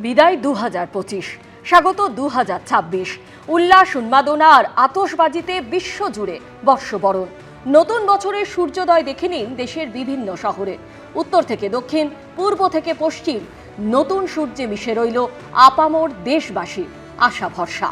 বিদায় 2025, স্বাগত 2026। উল্লাস, উন্মাদনা আর আতশবাজিতে বিশ্বজুড়ে বর্ষবরণ। নতুন বছরের সূর্যোদয় দেখে নিন দেশের বিভিন্ন শহরে। উত্তর থেকে দক্ষিণ, পূর্ব থেকে পশ্চিম, নতুন সূর্যে মিশে রইল আপামর দেশবাসী আশা ভরসা।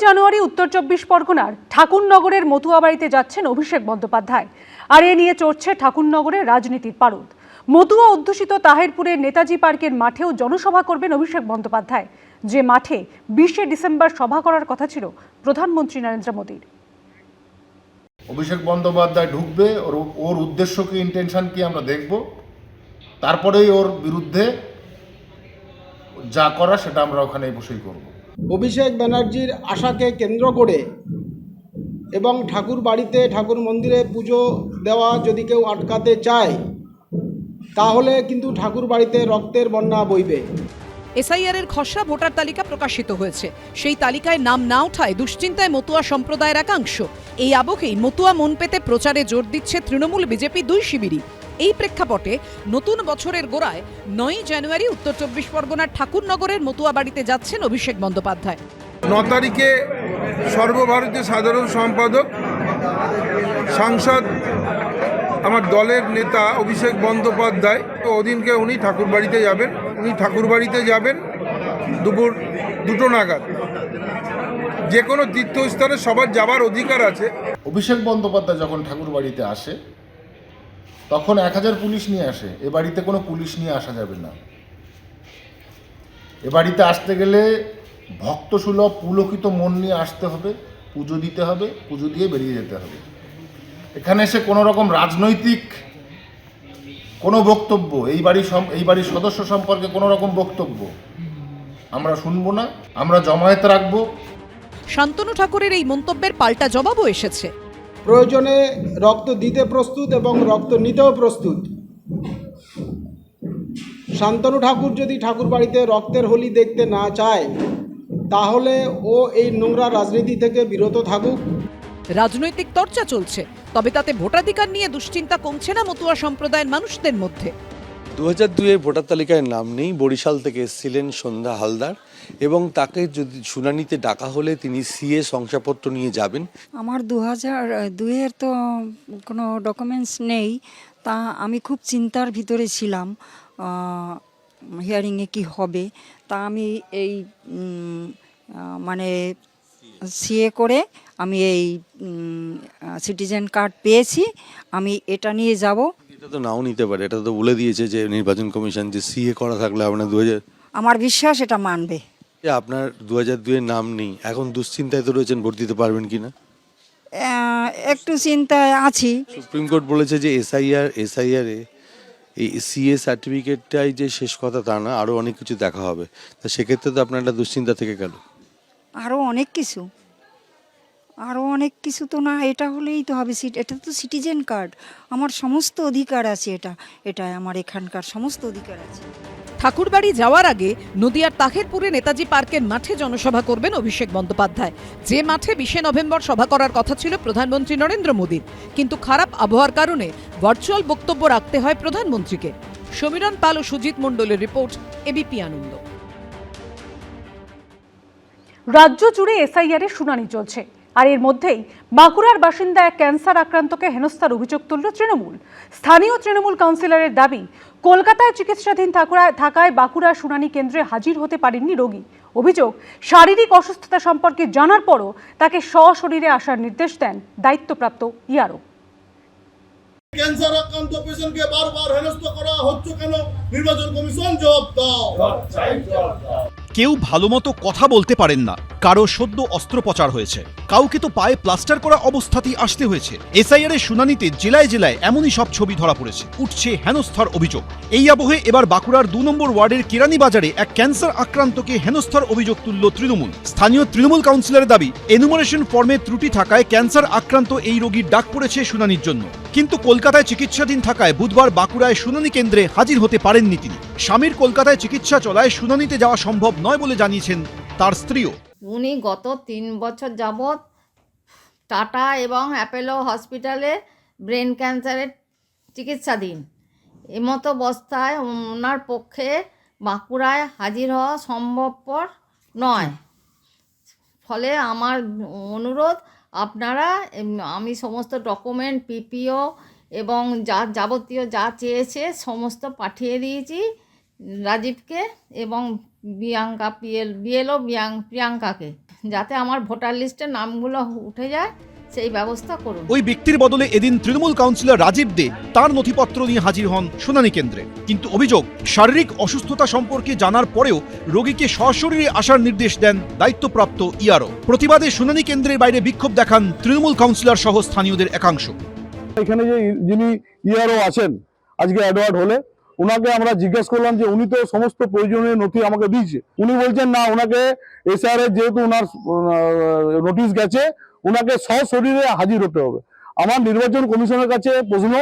জানুয়ারি উত্তর 24 পরগনার ঠাকুরনগরের মতুয়াবাড়িতে যাচ্ছেন অভিষেক বন্দ্যোপাধ্যায়। আর এ নিয়ে চড়ছে ঠাকুরনগরের রাজনীতির পারদ। মতুয়া অধ্যুষিত তাহেরপুরের নেতাজি পার্কের মাঠেও জনসভা করবেন অভিষেক বন্দ্যোপাধ্যায়, যে মাঠে 20 ডিসেম্বর সভা করার কথা ছিল প্রধানমন্ত্রী নরেন্দ্র মোদীর। অভিষেক বন্দ্যোপাধ্যায় ঢুকবে, ওর উদ্দেশ্য কি, ইন্টেনশন কি আমরা দেখব, তারপরেই ওর বিরুদ্ধে যা করা সেটা আমরা ওখানে বসেই করব। অভিষেক ব্যানার্জির আশাকে কেন্দ্র করে এবং ঠাকুর বাড়িতে ঠাকুর মন্দিরে পুজো দেওয়া যদি কেউ আটকাতে চায়, তাহলে কিন্তু ঠাকুর বাড়িতে রক্তের বন্যা বইবে। এসআইআর-এর খসড়া ভোটার তালিকা প্রকাশিত হয়েছে। সেই তালিকায় নাম না ওঠায় দুশ্চিন্তায় মতুয়া সম্প্রদায়ের একাংশ। এই আবহেই মতুয়া মন পেতে প্রচারে জোর দিচ্ছে তৃণমূল বিজেপি দুই শিবিরই। এই প্রেক্ষাপটে নতুন বছরের গোড়ায় 9 জানুয়ারি উত্তর 24 পরগনার ঠাকুরনগরের মতুয়া বাড়িতে যাচ্ছেন অভিষেক বন্দ্যোপাধ্যায়। 9 তারিখে সর্বভারতীয় সাধারণ সম্পাদক, সাংসদ, আমার দলের নেতা অভিষেক বন্দ্যোপাধ্যায়, তো ওদিনকে উনি ঠাকুরবাড়িতে যাবেন। দুপুর 2টো নাগাদ। যে কোনো তীর্থস্থানে সবার যাবার অধিকার আছে। অভিষেক বন্দ্যোপাধ্যায় যখন ঠাকুর বাড়িতে আসে তখন 1000 পুলিশ নিয়ে আসে। এ বাড়িতে কোনো পুলিশ নিয়ে আসা যাবে না। এ বাড়িতে আসতে গেলে ভক্তসুলভ পুলকিত মন নিয়ে আসতে হবে, পুজো দিতে হবে, পুজো দিয়ে বেরিয়ে যেতে হবে। এখানে এসে কোনো রকম রাজনৈতিক কোনো বক্তব্য, এই বাড়ির সদস্য সম্পর্কে কোনো রকম বক্তব্য আমরা শুনবো না। আমরা জমায়েত রাখবো। শান্তনু ঠাকুরের এই মন্তব্যের পাল্টা জবাবও এসেছে। প্রয়োজনে রক্ত দিতে প্রস্তুত এবং রক্ত নিতেও প্রস্তুত। শান্তনু ঠাকুর যদি ঠাকুর বাড়িতে রক্তের হোলি দেখতে না চায়, তাহলে ও এই নোংরা রাজনীতি থেকে বিরত থাকুক। রাজনৈতিক চর্চা চলছে, তবে তাতে ভোটাধিকার নিয়ে দুশ্চিন্তা কমছে না মতুয়া সম্প্রদায়ের মানুষদের মধ্যে। 2002-এর ভোটার তালিকায় নাম নেই। বরিশাল থেকে এসেছিলেন সন্ধ্যা হালদার, এবং তাকে যদি শুনানিতে ডাকা হলে তিনি সিএ শংসাপত্র নিয়ে যাবেন। আমার 2002-এর তো কোনো ডকুমেন্টস নেই, তা আমি খুব চিন্তার ভিতরে ছিলাম হিয়ারিংয়ে কি হবে। তা আমি এই মানে সিএ করে আমি এই সিটিজেন কার্ড পেয়েছি, আমি এটা নিয়ে যাব। এটা তো নাও নিতে পারে, এটা তো বলে দিয়েছে যে নির্বাচন কমিশন যে সিএ করা থাকলে আপনার আমার বিশ্বাস এটা মানবে। আপনার 2002-এর নাম নেই, এখন দুশ্চিন্তায় তো রয়েছেন, ভোট দিতে পারবেন কিনা? একটু চিন্তায় আছি। সুপ্রিম কোর্ট বলেছে যে এসআইআর-এ এই সিএ সার্টিফিকেটটাই যে শেষ কথা তা না, আরও অনেক কিছু দেখা হবে। তা সেক্ষেত্রে তো আপনার একটা দুশ্চিন্তা থেকে গেল। আরও অনেক কিছু তো না, এটা হলেই তো হবে। এটা তো সিটিজেন কার্ড, আমার সমস্ত অধিকার আছে। এটা আমার এখানকার সমস্ত অধিকার আছে। ঠাকুরবাড়ি যাওয়ার আগে নদিয়ার তাহেরপুরে নেতাজি পার্কের মাঠে জনসভা করবেন অভিষেক বন্দ্যোপাধ্যায়, যে মাঠে 20 নভেম্বর সভা করার কথা ছিল প্রধানমন্ত্রী নরেন্দ্র মোদীর। কিন্তু খারাপ আবহাওয়ার কারণে ভার্চুয়াল বক্তব্য রাখতে হয় প্রধানমন্ত্রীকে। সমীরণ পাল ও সুজিত মণ্ডলের রিপোর্ট, এবিপি আনন্দ। রাজ্য জুড়ে এসআইআর-এর শুনানি চলছে, আর এর মধ্যেই বাঁকুড়ার বাসিন্দা এক ক্যান্সার আক্রান্তকে হেনস্থার অভিযোগ তুলল তৃণমূল। স্থানীয় তৃণমূল কাউন্সিলরের দাবি, কলকাতায় চিকিৎসাধীন থাকায় বাঁকুড়া শুনানি কেন্দ্রে হাজির হতে পারেননি রোগী। অভিযোগ, শারীরিক অসুস্থতা সম্পর্কে জানার পরও তাকে সশরীরে আসার নির্দেশ দেন দায়িত্বপ্রাপ্ত ইআরও। ক্যান্সার আক্রান্ত পেশেন্টকে বারবার হেনস্থা করা হচ্ছে কেন? নির্বাচন কমিশন জবাব দাও। কেউ ভালোমতো কথা বলতে পারেন না, কারো সদ্য অস্ত্রোপচার হয়েছে, কাউকে তো পায়ে প্লাস্টার করা অবস্থাতেই আসতে হয়েছে। এসআইআর-এর শুনানিতে জেলায় জেলায় এমনই সব ছবি ধরা পড়েছে। উঠছে হেনস্থার অভিযোগ। এই আবহে এবার বাঁকুড়ার 2 নম্বর ওয়ার্ডের কেরানি বাজারে এক ক্যান্সার আক্রান্তকে হেনস্থার অভিযোগ তুলল তৃণমূল। স্থানীয় তৃণমূল কাউন্সিলরের দাবি, এনুমারেশন ফর্মে ত্রুটি থাকায় ক্যান্সার আক্রান্ত এই রোগীর ডাক পড়েছে শুনানির জন্য। কিন্তু কলকাতায় চিকিৎসাধীন থাকায় বুধবার বাঁকুড়ায় শুনানি কেন্দ্রে হাজির হতে পারেননি তিনি। স্বামীর কলকাতায় চিকিৎসা চলায় শুনানিতে যাওয়া সম্ভব নয় বলে জানিয়েছেন তার স্ত্রীও। উনি গত 3 বছর যাবৎ টাটা এবং অ্যাপোলো হসপিটালে ব্রেন ক্যান্সারের চিকিৎসাধীন। এমতো অবস্থায় ওনার পক্ষে বাঁকুড়ায় হাজির হওয়া সম্ভবপর নয়। ফলে আমার অনুরোধ, আপনারা আমি সমস্ত ডকুমেন্ট পিপিও এবং যা যাবতীয় যা চেয়েছে সমস্ত পাঠিয়ে দিয়েছি রাজীবকে এবং বিএলও প্রিয়াঙ্কাকে, যাতে আমার ভোটার লিস্টের নামগুলো উঠে যায় সেই ব্যবস্থা করুন। ওই ব্যক্তির বদলে এদিন তৃণমূল কাউন্সিলর রাজীব দে তার নথিপত্র নিয়ে হাজির হন শুনানি কেন্দ্রে। কিন্তু অভিযোগ, শারীরিক অসুস্থতা সম্পর্কে জানার পরেও রোগীকে সশরীরে আসার নির্দেশ দেন দায়িত্বপ্রাপ্ত ইআরও। প্রতিবাদে শুনানি কেন্দ্রের বাইরে বিক্ষোভ দেখান তৃণমূল কাউন্সিলর সহ স্থানীয়দের একাংশ। এখানে যে যিনি ইআরও আছেন আজকে অ্যাডওয়ার্ড হলে, ওনাকে আমরা জিজ্ঞেস করলাম যে উনি তো সমস্ত প্রয়োজনীয় নথি আমাকে দিয়েছে। উনি বলছেন না, ওনাকে এসআরএ যেহেতু ওনার নোটিশ গেছে, ওনাকে সশরীরে হাজির হতে হবে। আমার নির্বাচন কমিশনের কাছে প্রশ্ন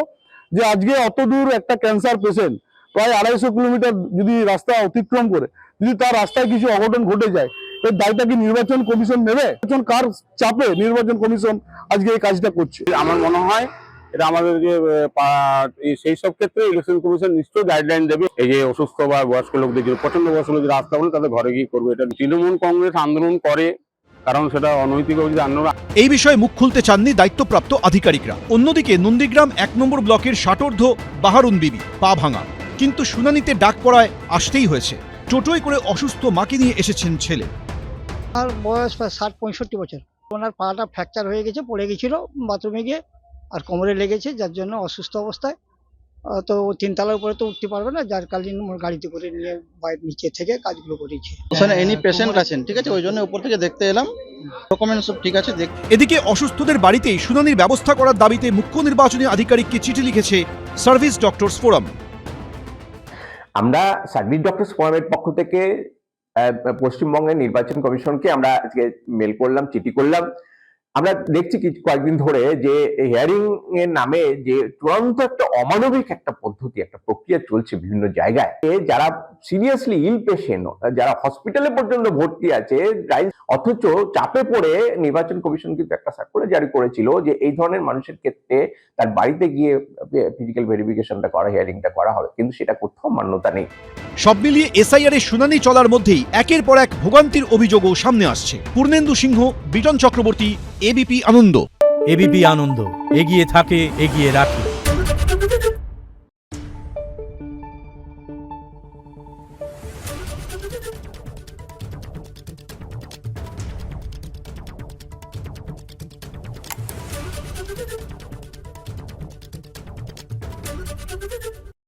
যে আজকে অত দূর একটা ক্যান্সার পেশেন্ট প্রায় 250 কিলোমিটার যদি রাস্তা অতিক্রম করে, যদি তার রাস্তায় কিছু অঘটন ঘটে যায়, এর দায়টা কি নির্বাচন কমিশন নেবে? কার চাপে নির্বাচন কমিশন আজকে এই কাজটা করছে? আমার মনে হয় এটা আমাদেরকে সেই সব ক্ষেত্রে ইলেকশন কমিশন নিশ্চয়ই গাইডলাইন দেবে। এই যে অসুস্থ বা বয়স্ক লোকদের জন্য, প্রচন্ড বয়স্ক লোকদের রাস্তা হলে তাদের ঘরে গিয়ে করবে। এটা তৃণমূল কংগ্রেস আন্দোলন করে, কারণ সেটা অনৈতিক আন্দোলন। এই বিষয়ে মুখ খুলতে চাননি দায়িত্বপ্রাপ্ত আধিকারিকরা। অন্যদিকে নন্দীগ্রাম 1 নম্বর ব্লকের ষাটোর্ধ্ব বাহারুন বিবি পা ভাঙা, কিন্তু শুনানিতে ডাক পড়ায় আসতেই হয়েছে। টোটোয় করে অসুস্থ মাকে নিয়ে এসেছেন ছেলে। আর বয়স প্রায় 60-65 বছর। ওনার পাটা ফ্র্যাকচার হয়ে গেছে, পড়ে গেছিল বাথরুমে গিয়ে, আর কোমরে লেগেছে, যার জন্য অসুস্থ অবস্থায় তো 3 তলার উপরে তো উঠতে পারবে না, যার কালীন গাড়িতে করে নিয়ে বাইরে নিচে থেকে কাজগুলো করেছি। ওখানে এনি পেশেন্ট আছেন, ঠিক আছে, ওই জন্য উপর থেকে দেখতে এলাম, ডকুমেন্ট সব ঠিক আছে। এদিকে অসুস্থদের বাড়িতেই শুনানির ব্যবস্থা করার দাবিতে মুখ্য নির্বাচনী আধিকারিককে চিঠি লিখেছে সার্ভিস ডক্টরস ফোরাম। আমরা সার্ভিস ডক্টরস ফোরামের পক্ষ থেকে পশ্চিমবঙ্গের নির্বাচন কমিশনকে আমরা আজকে মেল করলাম, চিঠি করলাম। আমরা দেখছি কয়েকদিন ধরে যে হিয়ারিং এর নামে যে চূড়ান্ত একটা অমানবিক একটা পদ্ধতি, একটা প্রক্রিয়া চলছে বিভিন্ন জায়গায়। যারা সিরিয়াসলি ইল পেশেন্ট, যারা হসপিটালে পর্যন্ত ভর্তি আছে, অথচ চাপে পড়ে নির্বাচন কমিশন কিন্তু একটা সার্কুলার জারি করেছিল যে এই ধরনের মানুষের ক্ষেত্রে তার বাড়িতে গিয়ে ফিজিক্যাল ভেরিফিকেশনটা করা, হিয়ারিংটা করা হবে, কিন্তু সেটা কোথাও মান্যতা নেই। সব মিলিয়ে এসআইআর এর শুনানি চলার মধ্যেই একের পর এক ভোগান্তির অভিযোগও সামনে আসছে। পূর্ণেন্দু সিংহ, বিজন চক্রবর্তী, এবিপি আনন্দ। এবিপি আনন্দ, এগিয়ে থাকে, এগিয়ে রাখে।